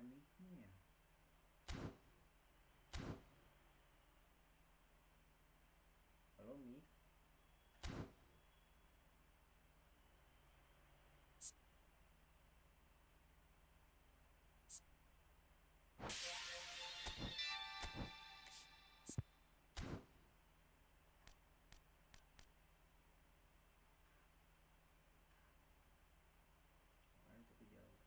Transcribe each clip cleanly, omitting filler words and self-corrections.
ada mic-nya ya? Halo mic. Orang cukup jauh.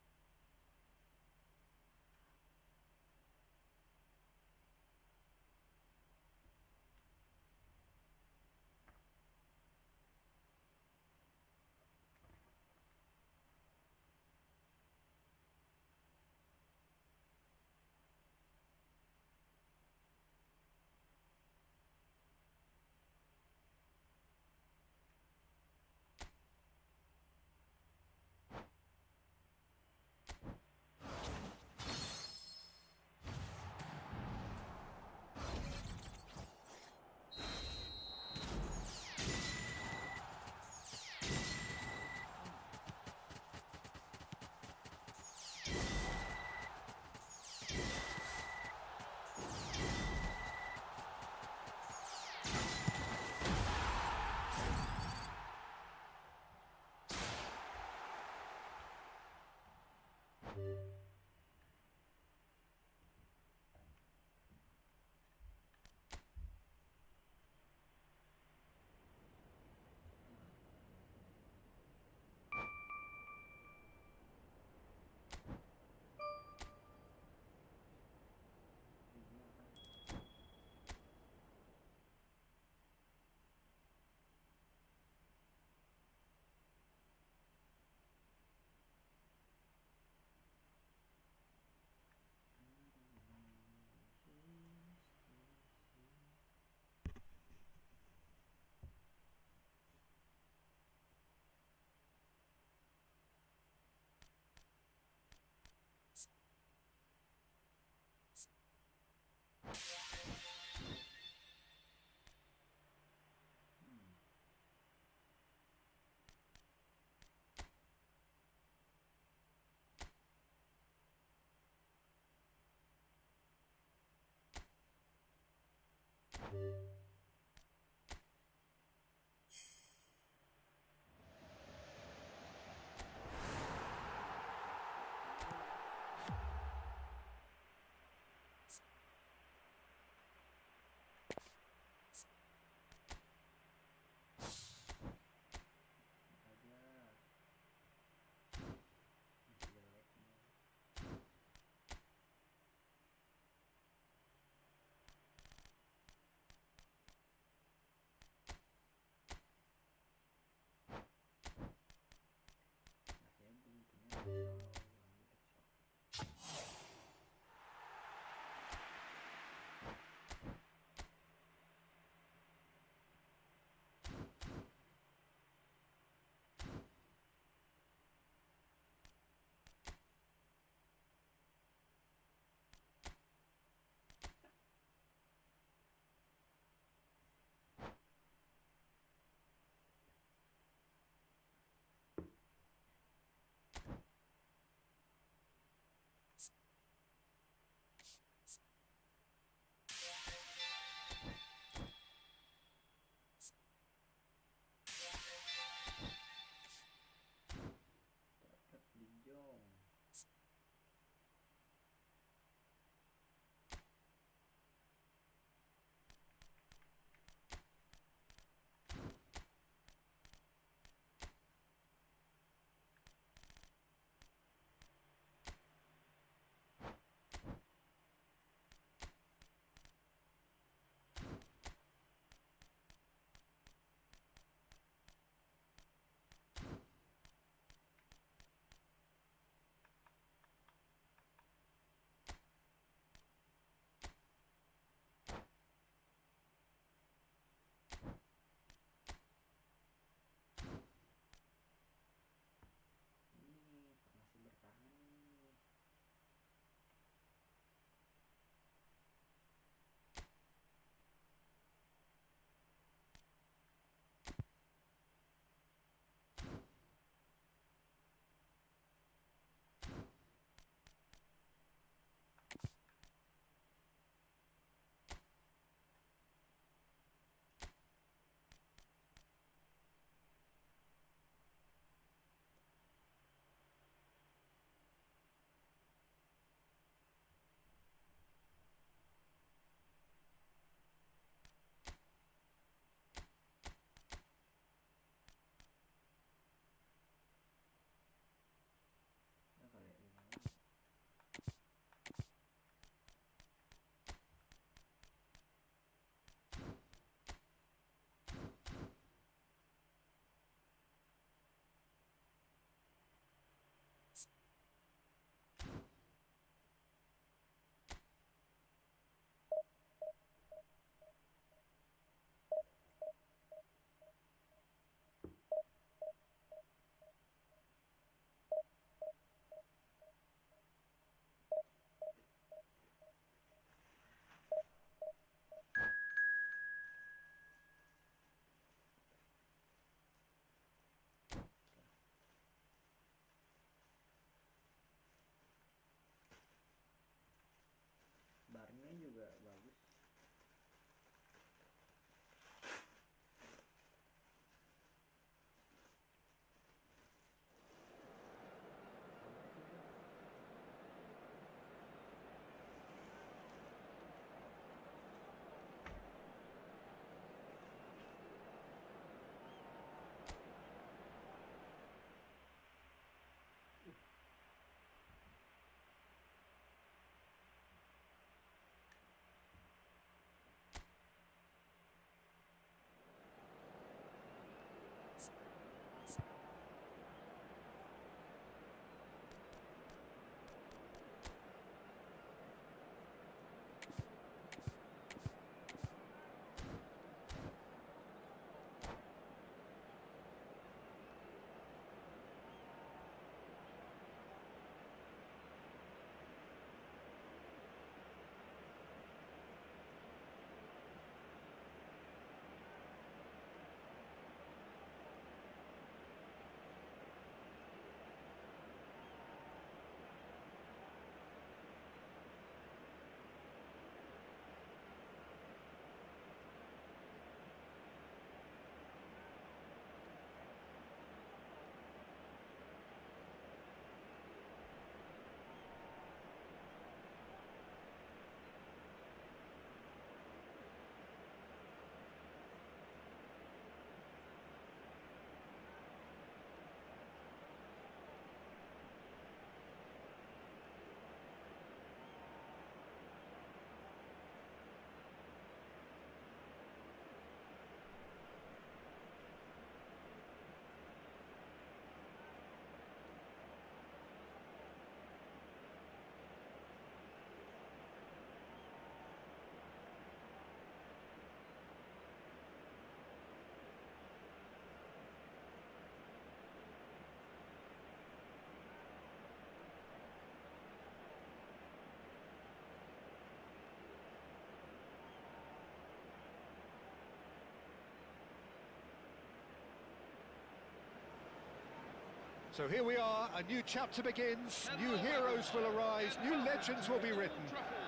So here we are, a new chapter begins, new heroes will arise, new legends will be written.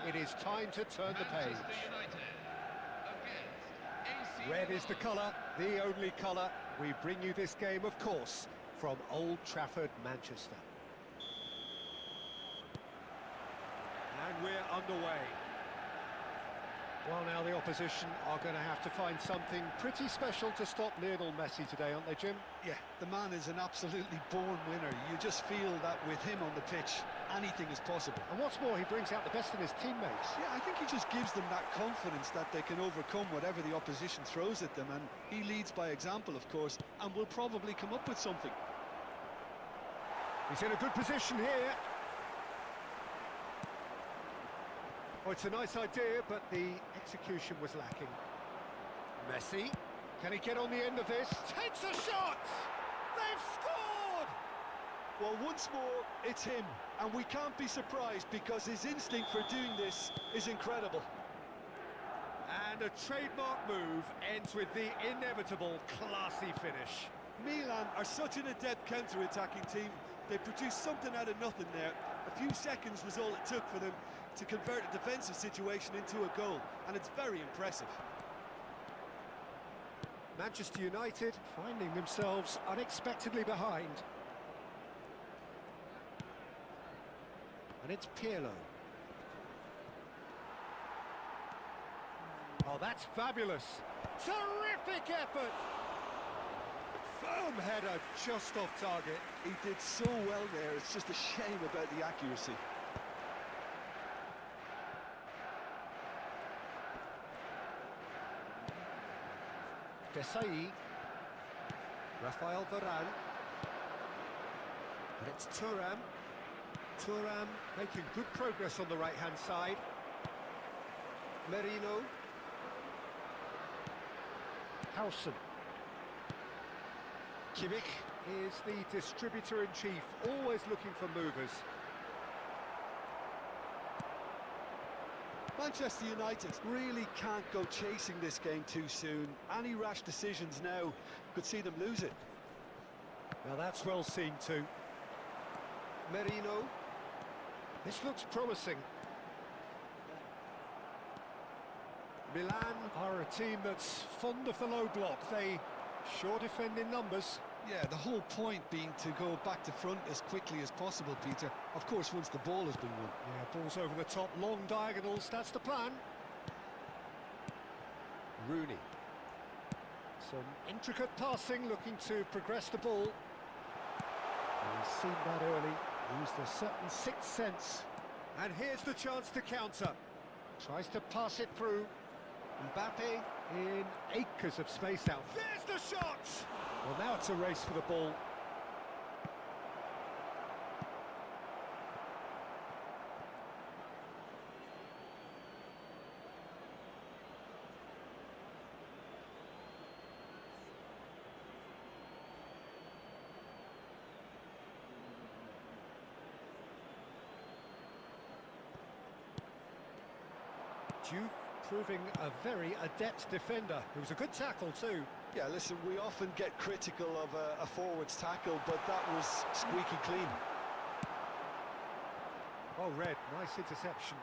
It is time to turn the page. Red is the colour, the only colour. We bring you this game, of course, from Old Trafford, Manchester. And we're underway. Well, now the opposition are going to have to find something pretty special to stop Lionel Messi today, aren't they, Jim? Yeah, the man is an absolutely born winner. You just feel that with him on the pitch, anything is possible. And what's more, he brings out the best in his teammates. Yeah, I think he just gives them that confidence that they can overcome whatever the opposition throws at them, and he leads by example, of course, and will probably come up with something. He's in a good position here. Oh, it's a nice idea, but the execution was lacking. Messi, can he get on the end of this? Takes a shot! They've scored! Well, once more, it's him, and we can't be surprised because his instinct for doing this is incredible. And a trademark move ends with the inevitable classy finish. Milan are such an adept counter-attacking team. They produced something out of nothing there. A few seconds was all it took for them to convert a defensive situation into a goal, and it's very impressive. Manchester United finding themselves unexpectedly behind. And it's Pirlo. Oh, that's fabulous. Terrific effort. Firm header just off target. He did so well there, it's just a shame about the accuracy. Desai, Rafael Varane, and it's Thuram. Thuram making good progress on the right-hand side. Merino. Howson. Kimmich is the distributor-in-chief, always looking for movers. Manchester United really can't go chasing this game too soon. Any rash decisions now could see them lose it. Now that's well seen too. Merino. This looks promising. Milan are a team that's fond of the low block. They sure defend in numbers. Yeah, the whole point being to go back to front as quickly as possible, Peter. Of course, once the ball has been won. Yeah, balls over the top, long diagonals, that's the plan. Rooney. Some intricate passing, looking to progress the ball. And he's seen that early, used a certain sixth sense. And here's the chance to counter. Tries to pass it through. Mbappe in acres of space out. There's the shot! Well, now it's a race for the ball. Juve proving a very adept defender. It was a good tackle too. Yeah, listen, we often get critical of a forward's tackle, but that was squeaky clean. Oh, Red, nice interception.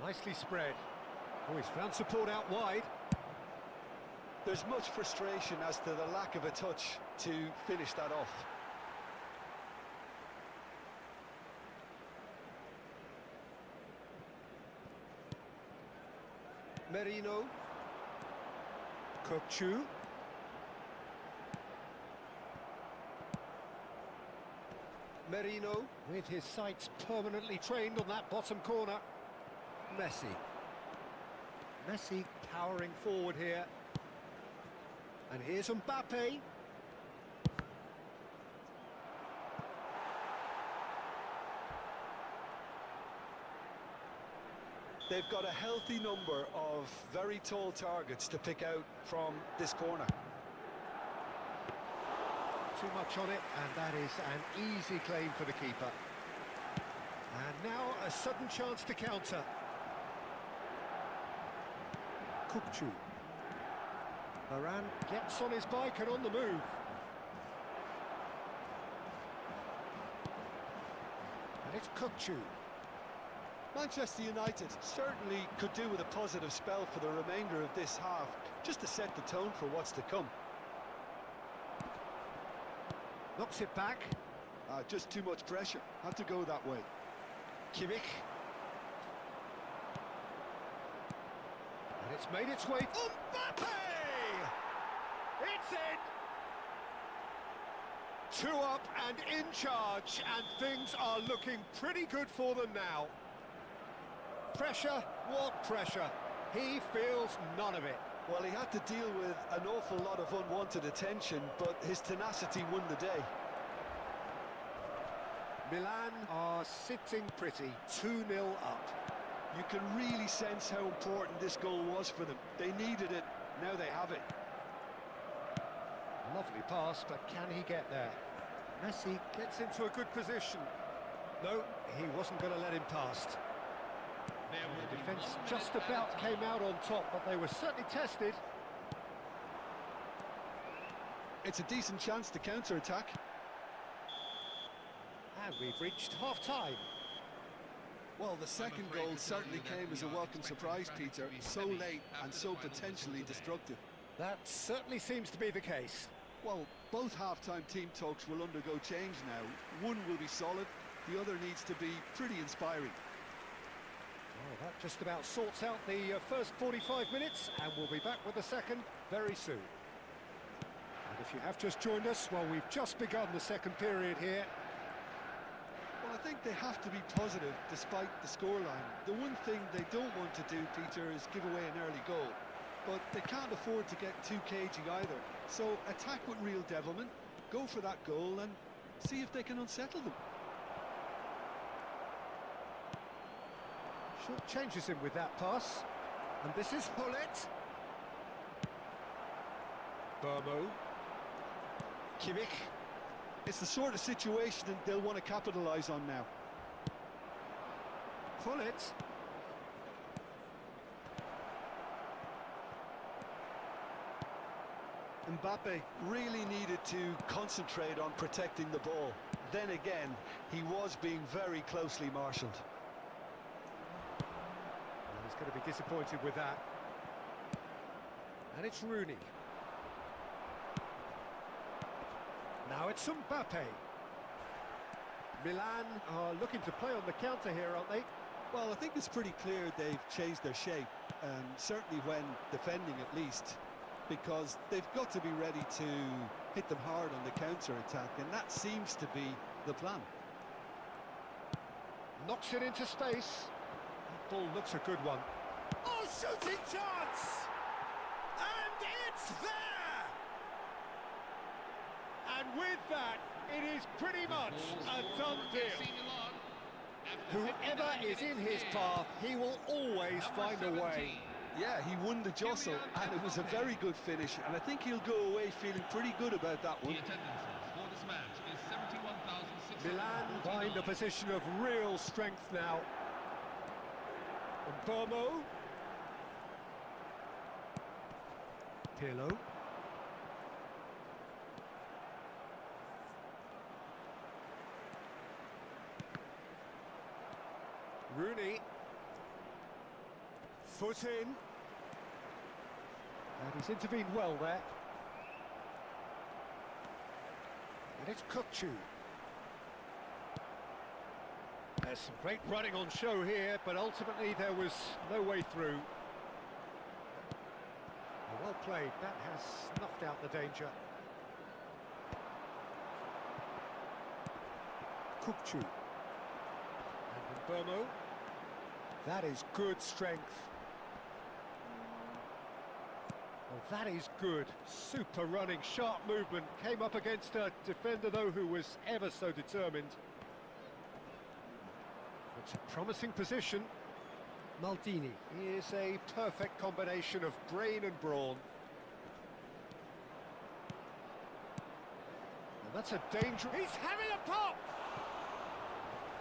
Nicely spread. Oh, he's found support out wide. There's much frustration as to the lack of a touch to finish that off. Merino. Kokchu. Merino with his sights permanently trained on that bottom corner. Messi. Messi powering forward here. And here's Mbappe. They've got a healthy number of very tall targets to pick out from this corner. Too much on it, and that is an easy claim for the keeper. And now a sudden chance to counter. Kokchu. Varane gets on his bike and on the move. And it's Kukçu. Manchester United certainly could do with a positive spell for the remainder of this half, just to set the tone for what's to come. Knocks it back. Just too much pressure. Had to go that way. Kimmich. And it's made its way. Mbappe! It's in! 2 up and in charge, and things are looking pretty good for them now. Pressure? What pressure? He feels none of it. Well, he had to deal with an awful lot of unwanted attention, but his tenacity won the day. Milan are sitting pretty, 2-0 up. You can really sense how important this goal was for them. They needed it, now they have it. Lovely pass, but can he get there? Messi gets into a good position. No, he wasn't going to let him past. The defence just about came out on top, but they were certainly tested. It's a decent chance to counter-attack. And we've reached half-time. Well, the second goal certainly came as a welcome surprise, Peter. So late and so potentially destructive. That certainly seems to be the case. Well, both half-time team talks will undergo change now. One will be solid, the other needs to be pretty inspiring. Well, that just about sorts out the first 45 minutes, and we'll be back with the second very soon. And if you have just joined us, well, we've just begun the second period here. Well, I think they have to be positive despite the scoreline. The one thing they don't want to do, Peter, is give away an early goal. But they can't afford to get too cagey either. So attack with real devilment, go for that goal and see if they can unsettle them. Short changes him with that pass. And this is Hullet. Bermain. Kimmich. It's the sort of situation that they'll want to capitalise on now. Hullet. Mbappe really needed to concentrate on protecting the ball. Then again, he was being very closely marshalled. He's going to be disappointed with that. And it's Rooney. Now it's Mbappe. Milan are looking to play on the counter here, aren't they? Well, I think it's pretty clear they've changed their shape, certainly when defending at least, because they've got to be ready to hit them hard on the counter-attack, and that seems to be the plan. Knocks it into space. That ball looks a good one. Oh, shooting chance! And it's there! And with that, it is pretty much a done deal. Whoever is in his path, he will always find a way. Yeah, he won the jostle, and it was a very good finish, and I think he'll go away feeling pretty good about that one. Milan find a position of real strength now. And Bermain. Pirlo. Rooney. Foot in. And he's intervened well there. And it's Kukçu. There's some great running on show here, but ultimately there was no way through. Well played, that has snuffed out the danger. Kukçu. And Bermain. That is good strength. Well, that is good. Super running, sharp movement. Came up against a defender, though, who was ever so determined. It's a promising position. Maldini is a perfect combination of brain and brawn. And that's a danger. He's having a pop!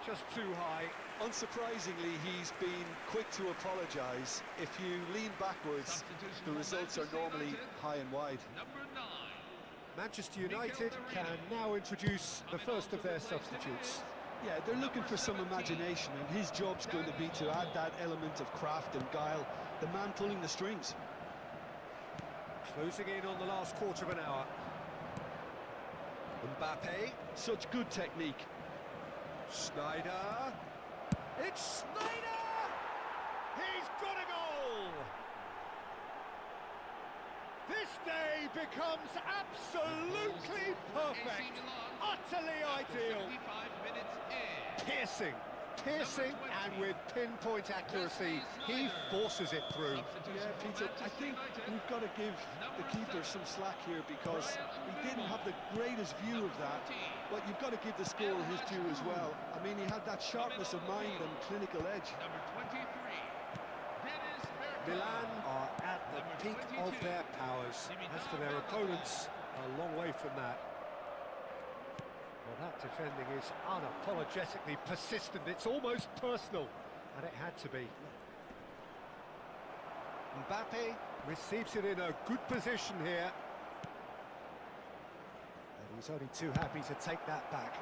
just too high. Unsurprisingly, he's been quick to apologise. If you lean backwards, the results are normally high and wide. Number 9. Manchester United can now introduce the first of their substitutes. Yeah, they're looking for some imagination, and his job's going to be to add that element of craft and guile, the man pulling the strings. Closing in on the last quarter of an hour. Mbappe. Such good technique. Snyder. It's Snyder! He's got a goal! This day becomes absolutely perfect, utterly ideal. 75 minutes in. Piercing, and with pinpoint accuracy, he forces it through. Yeah, Peter, I think we've got to give the keeper some slack here because he didn't have the greatest view of that, but you've got to give the scorer his due as well. I mean, he had that sharpness of mind and clinical edge. Number 23. Milan are at the peak of their powers. As for their opponents, a long way from that. Well, that defending is unapologetically persistent. It's almost personal, and it had to be. Mbappe receives it in a good position here. And he's only too happy to take that back.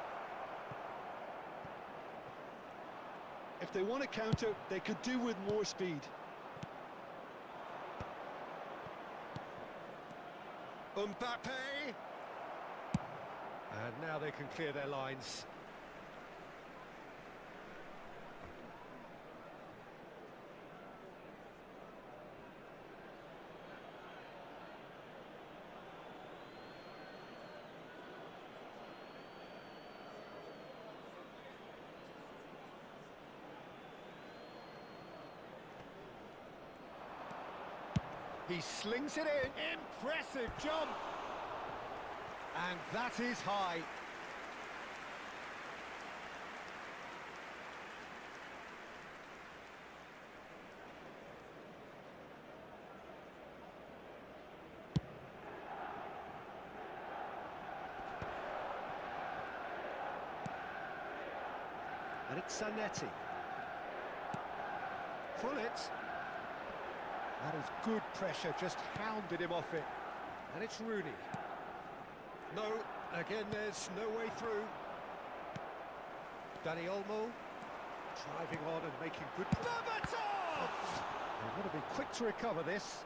If they want to counter, they could do with more speed. Mbappe! And now they can clear their lines. He slings it in. Impressive jump. And that is high. And it's Zanetti. Pull it. That is good pressure, just hounded him off it. And it's Rooney. No, again there's no way through. Dani Olmo, driving on and making good... Berbatov! They've got to be quick to recover this.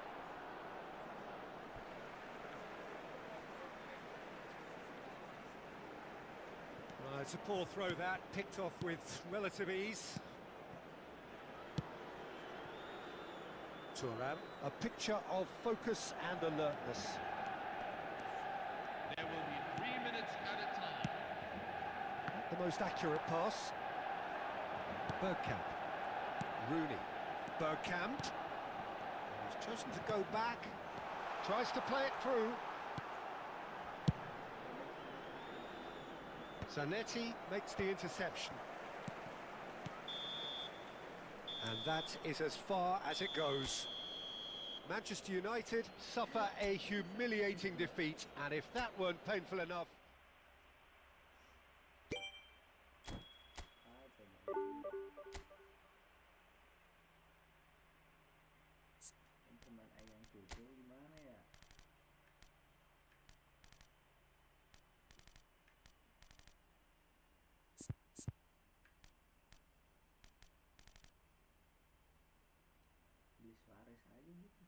It's a poor throw that, picked off with relative ease. Thuram, a picture of focus and alertness. There will be 3 minutes at a time. Not the most accurate pass. Bergkamp. Rooney. Bergkamp. He's chosen to go back. Tries to play it through. Zanetti makes the interception. And that is as far as it goes. Manchester United suffer a humiliating defeat, and if that weren't painful enough... Pemain ayam cucu gimana ya? Beli Suarez aja gitu.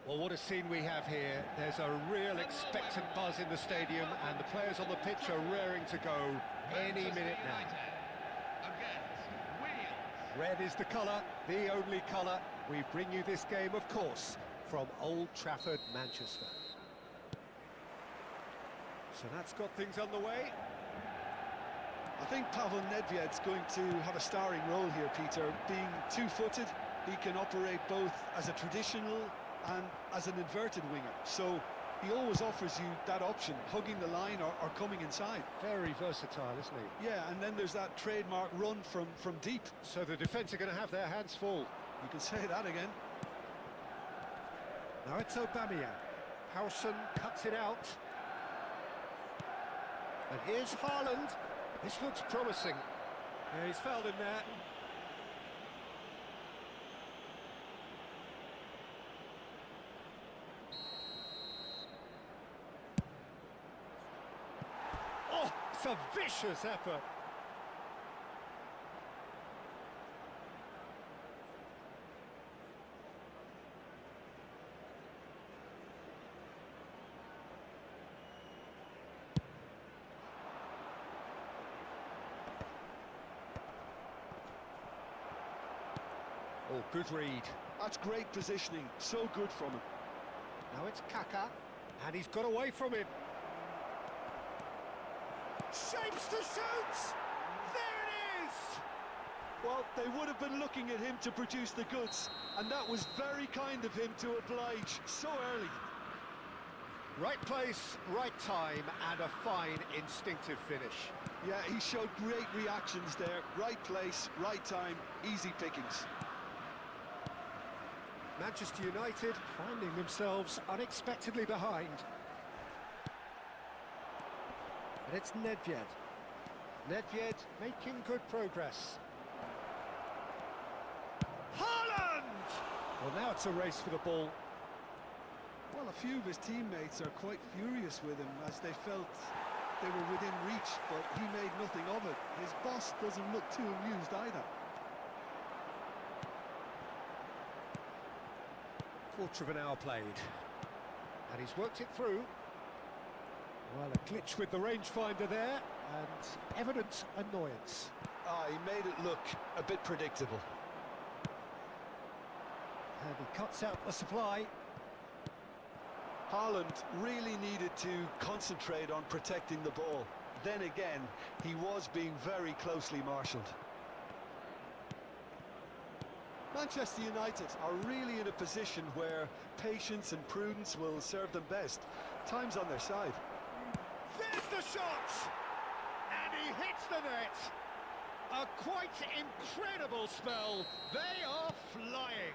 Well, what a scene we have here. There's a real expectant buzz in the stadium, and the players on the pitch are raring to go any minute now. Against Wales. Red is the colour, the only colour. We bring you this game, of course, from Old Trafford, Manchester. So that's got things underway. I think Pavel Nedved's going to have a starring role here, Peter. Being two-footed, he can operate both as a traditional and as an inverted winger. So he always offers you that option, hugging the line or coming inside. Very versatile, isn't he? Yeah, and then there's that trademark run from deep. So the defence are going to have their hands full. You can say that again. Now it's Aubameyang. Howson cuts it out. And here's Haaland. This looks promising. Yeah, he's fouled in there. Oh, it's a vicious effort. Oh, good read. That's great positioning, so good from him. Now it's Kaka, and he's got away from him. Shapes to shoot! There it is! Well, they would have been looking at him to produce the goods, and that was very kind of him to oblige so early. Right place, right time, and a fine instinctive finish. Yeah, he showed great reactions there. Right place, right time, easy pickings. Manchester United finding themselves unexpectedly behind. And it's Nedved. Nedved making good progress. Haaland! Well, now it's a race for the ball. Well, a few of his teammates are quite furious with him as they felt they were within reach, but he made nothing of it. His boss doesn't look too amused either. Quarter of an hour played, and he's worked it through. Well, a glitch with the rangefinder there, and evident annoyance. He made it look a bit predictable. And he cuts out the supply. Haaland really needed to concentrate on protecting the ball. Then again, he was being very closely marshalled. Manchester United are really in a position where patience and prudence will serve them best. Time's on their side. There's the shot! And he hits the net! A quite incredible spell. They are flying.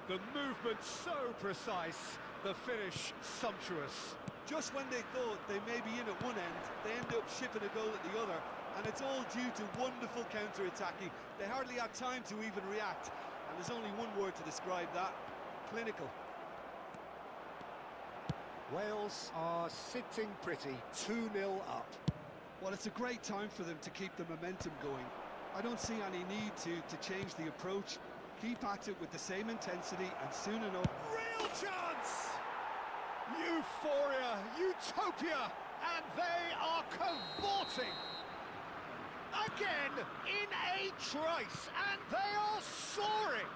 The movement so precise, the finish sumptuous. Just when they thought they may be in at one end, they end up shipping a goal at the other. And it's all due to wonderful counter-attacking. They hardly had time to even react. And there's only one word to describe that: clinical. Wales are sitting pretty, 2-0 up. Well, it's a great time for them to keep the momentum going. I don't see any need to change the approach. Keep at it with the same intensity, and soon enough... Real chance! Euphoria, utopia, and they are cavorting! Again, in a trice, and they are soaring!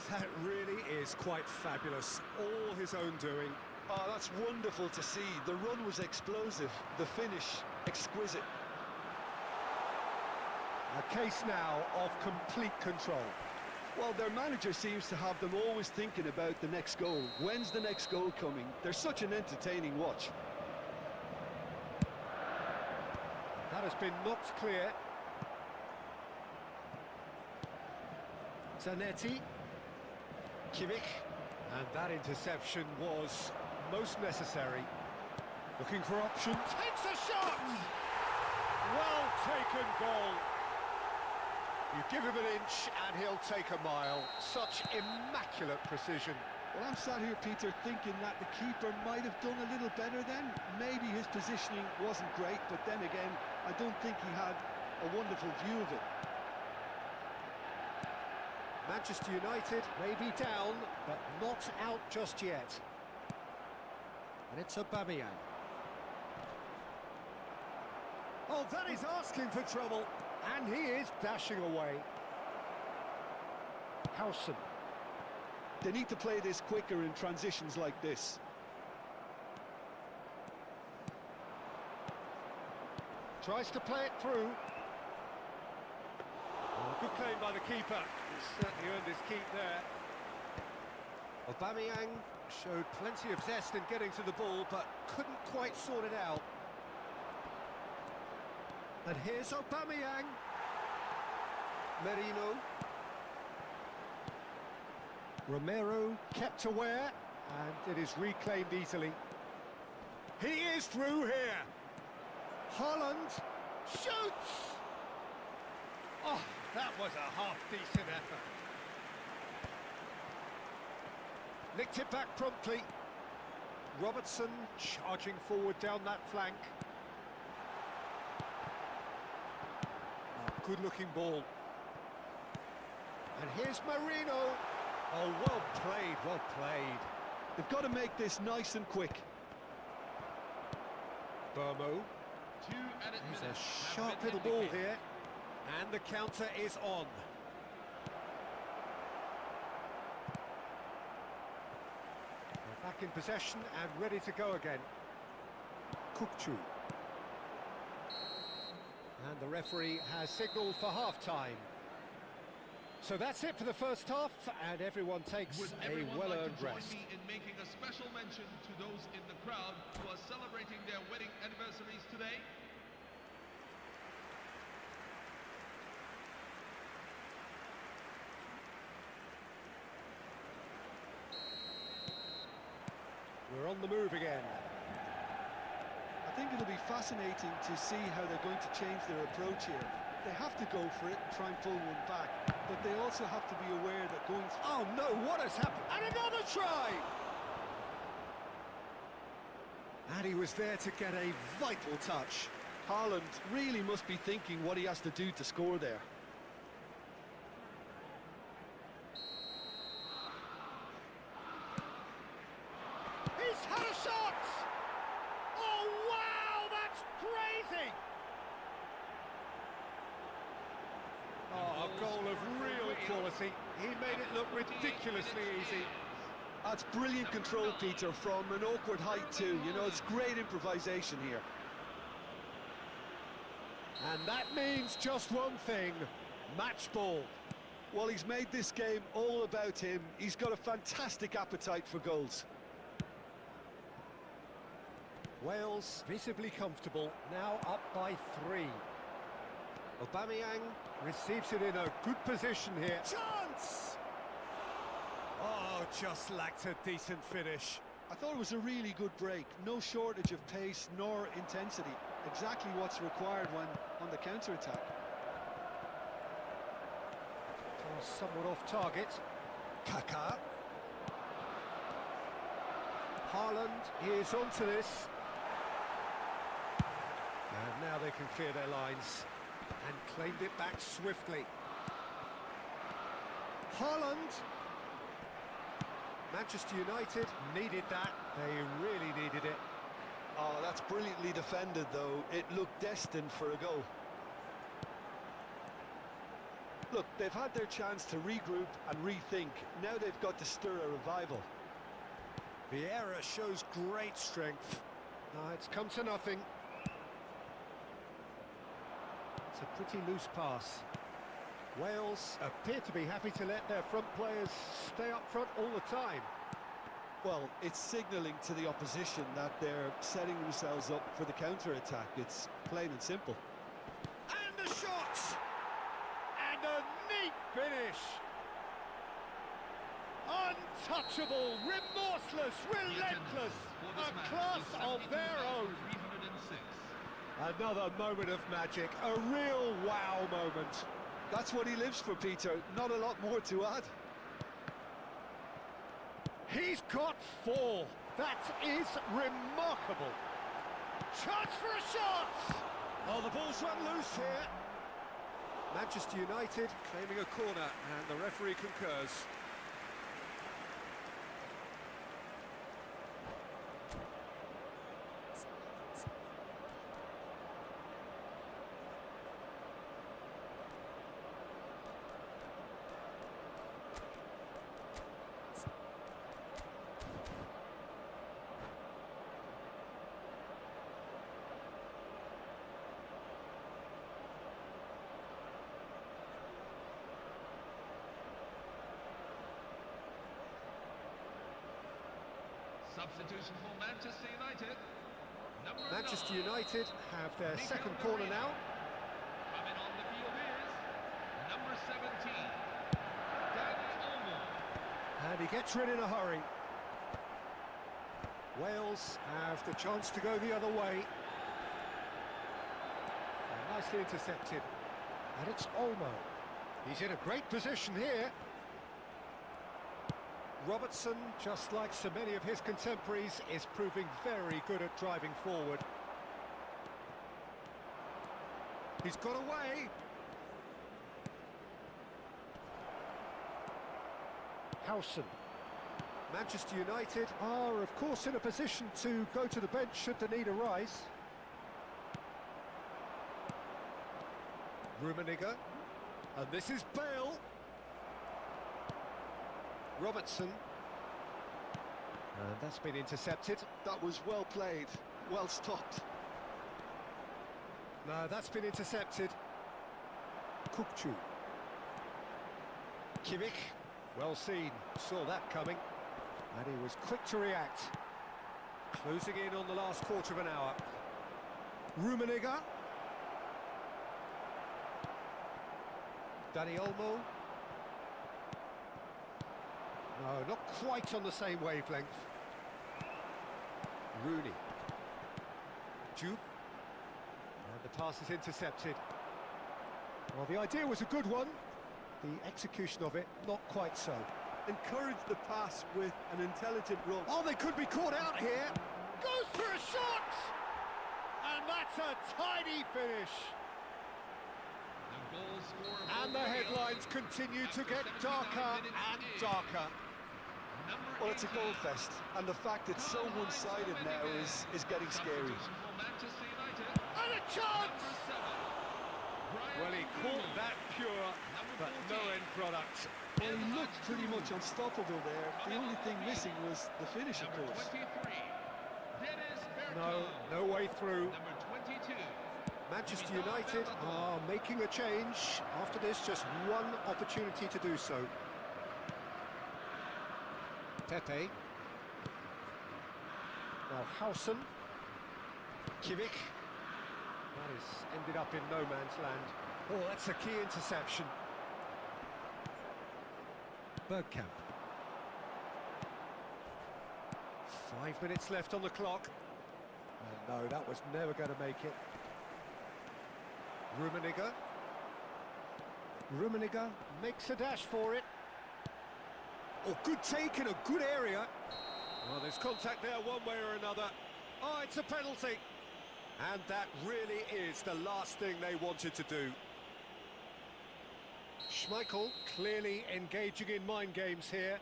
That really is quite fabulous, all his own doing. Oh, that's wonderful to see. The run was explosive, the finish exquisite. A case now of complete control. Well, their manager seems to have them always thinking about the next goal. When's the next goal coming? They're such an entertaining watch. That has been knocked clear. Zanetti. Kimmich. And that interception was most necessary. Looking for options. Takes a shot! Well taken goal. You give him an inch and he'll take a mile. Such immaculate precision. Well, I'm sat here, Peter, thinking that the keeper might have done a little better then. Maybe his positioning wasn't great, but then again, I don't think he had a wonderful view of it. Manchester United may be down, but not out just yet. And it's Aubameyang. Oh, that is asking for trouble. And he is dashing away. Howson. They need to play this quicker in transitions like this. Tries to play it through. Oh, good claim by the keeper. He's certainly earned his keep there. Aubameyang showed plenty of zest in getting to the ball, but couldn't quite sort it out. And here's Aubameyang. Merino. Romero kept aware, and it is reclaimed easily. He is through here. Haaland shoots! Oh, that was a half-decent effort. Nicked it back promptly. Robertson charging forward down that flank. Oh, good-looking ball. And here's Marino. Oh, well played, well played. They've got to make this nice and quick. Bermo. There's a sharp little ball here. And the counter is on. They're back in possession and ready to go again. Kukçu. And the referee has signalled for half-time. So that's it for the first half, and everyone takes a well-earned rest. Join me in making a special mention to those in the crowd who are celebrating their wedding anniversaries today? We're on the move again. I think it'll be fascinating to see how they're going to change their approach here. They have to go for it and try and pull one back, but they also have to be aware that going... Oh no, what has happened? And another try! And he was there to get a vital touch. Haaland really must be thinking what he has to do to score there. He's had a shot! Oh wow, that's crazy! Oh, a goal of real quality. He made it look ridiculously easy. That's brilliant control, Peter, from an awkward height too. You know, it's great improvisation here. And that means just one thing, match ball. Well, he's made this game all about him. He's got a fantastic appetite for goals. Wales visibly comfortable, now up by 3. Aubameyang receives it in a good position here. Chance! Oh, just lacked a decent finish. I thought it was a really good break. No shortage of pace nor intensity. Exactly what's required when on the counter-attack. Somewhat off target. Kaká. Haaland is onto this. And now they can clear their lines. And claimed it back swiftly. Haaland. Manchester United needed that. They really needed it. Oh, that's brilliantly defended, though. It looked destined for a goal. Look, they've had their chance to regroup and rethink. Now they've got to stir a revival. Vieira shows great strength. It's come to nothing. It's a pretty loose pass. Wales appear to be happy to let their front players stay up front all the time. Well, it's signalling to the opposition that they're setting themselves up for the counter-attack. It's plain and simple. And a shot! And a neat finish! Untouchable, remorseless, relentless, a class of their own. 306. Another moment of magic, a real wow moment. That's what he lives for, Peter. Not a lot more to add. He's got 4. That is remarkable. Chance for a shot! Oh, the ball's run loose here. Manchester United claiming a corner, and the referee concurs. Substitution for Manchester United. Manchester United have their second corner now. Coming on the field is number 17, Dani Olmo. And he gets rid in a hurry. Wales have the chance to go the other way. Nicely intercepted. And it's Olmo. He's in a great position here. Robertson, just like so many of his contemporaries, is proving very good at driving forward. He's got away. Howson. Manchester United are, of course, in a position to go to the bench should the need arise. Rummenigge. And this is Bale. Robertson. And that's been intercepted. That was well played, well stopped. No, that's been intercepted. Kukçu. Kimmich. Well seen, saw that coming. And he was quick to react. Closing in on the last quarter of an hour. Rummenigge. Dani Olmo. No, not quite on the same wavelength. Rooney. Juve. And the pass is intercepted. Well, the idea was a good one. The execution of it, not quite so. Encourage the pass with an intelligent run. Oh, they could be caught out here. Goes for a shot! And that's a tiny finish. The goal scorer And the headlines continue to get darker and darker. Well, it's a goal fest, and the fact it's so one-sided now is getting scary. And a chance! Well, he caught that pure, but no end product. Well, he looked pretty much unstoppable there. The only thing missing was the finish, of course. No way through. Manchester United are making a change. After this, just one opportunity to do so. Pepe. Now Howson. Kimmich. That has ended up in no man's land. Oh, that's a key interception. Bergkamp. 5 minutes left on the clock. And no, that was never going to make it. Rummenigge. Rummenigge makes a dash for it. Oh, good take in a good area. Well, there's contact there one way or another. Oh, it's a penalty. And that really is the last thing they wanted to do. Schmeichel clearly engaging in mind games here.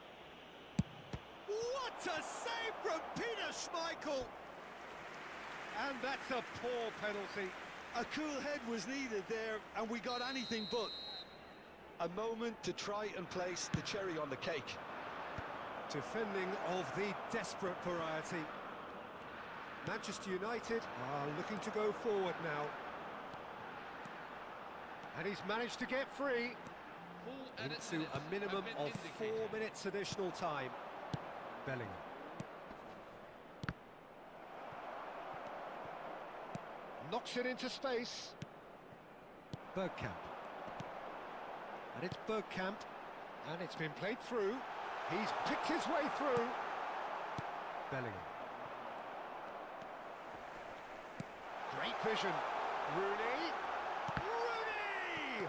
What a save from Peter Schmeichel! And that's a poor penalty. A cool head was needed there, and we got anything but. A moment to try and place the cherry on the cake. Defending of the desperate variety. Manchester United are looking to go forward now. And he's managed to get free into a minimum of 4 minutes additional time. Bellingham. Knocks it into space. Bergkamp. And it's Bergkamp. And it's been played through. He's picked his way through. Bellingham. Great vision. Rooney. Rooney!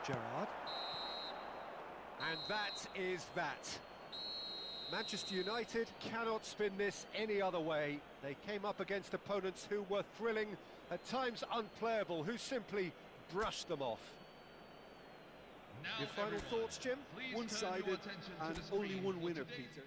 Gerrard. And that is that. Manchester United cannot spin this any other way. They came up against opponents who were thrilling, at times unplayable, who simply brushed them off. Now Your final everyone, thoughts, Jim? please turn your One-sided attention to and the only screen one for winner, today's Peter.